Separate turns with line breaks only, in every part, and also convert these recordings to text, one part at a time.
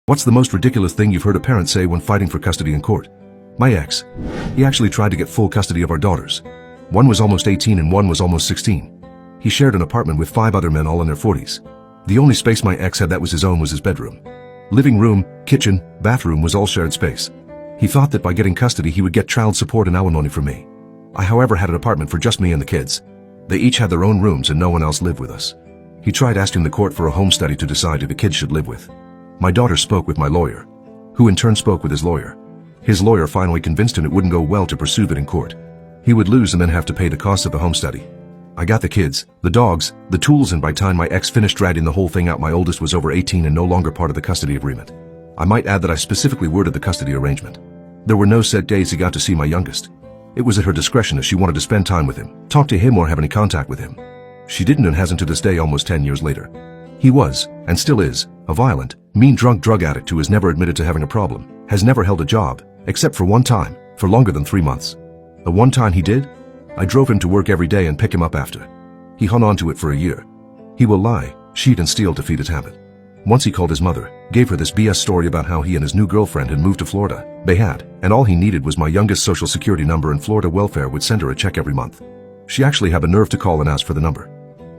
What's the most ridiculous thing you've heard a parent say when fighting for custody in court? My ex. He actually tried to get full custody of our daughters. One was almost 18 and one was almost 16. He shared an apartment with 5 other men all in their 40s. The only space my ex had that was his own was his bedroom. Living room, kitchen, bathroom was all shared space. He thought that by getting custody he would get child support and alimony from me. I however had an apartment for just me and the kids. They each had their own rooms and no one else lived with us. He tried asking the court for a home study to decide who the kids should live with. My daughter spoke with my lawyer, who in turn spoke with his lawyer. His lawyer finally convinced him it wouldn't go well to pursue it in court. He would lose and then have to pay the cost of the home study. I got the kids, the dogs, the tools, and by the time my ex finished dragging the whole thing out, my oldest was over 18 and no longer part of the custody agreement. I might add that I specifically worded the custody arrangement. There were no set days he got to see my youngest. It was at her discretion if she wanted to spend time with him, talk to him, or have any contact with him. She didn't and hasn't to this day, almost 10 years later. He was, and still is, a violent, mean drug addict who has never admitted to having a problem, has never held a job, except for one time, for longer than 3 months. The one time he did, I drove him to work every day and pick him up after. He hung on to it for a year. He will lie, cheat, and steal to feed his habit. Once he called his mother, gave her this BS story about how he and his new girlfriend had moved to Florida. They had, and all he needed was my youngest social security number, and Florida welfare would send her a check every month. She actually had the nerve to call and ask for the number.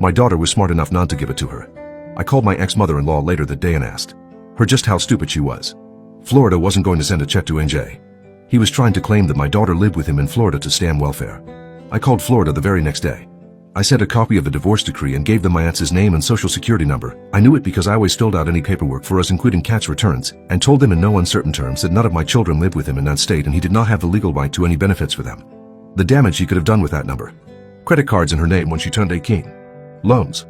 My daughter was smart enough not to give it to her. I called my ex-mother-in-law later that day and asked her just how stupid she was. Florida wasn't going to send a check to NJ. He was trying to claim that my daughter lived with him in Florida to stam welfare. I called Florida the very next day. I sent a copy of the divorce decree and gave them my aunt's name and social security number. I knew it because I always filled out any paperwork for us, including CAT's returns, and told them in no uncertain terms that none of my children lived with him in that state and he did not have the legal right to any benefits for them. The damage he could have done with that number. Credit cards in her name when she turned 18. Loans.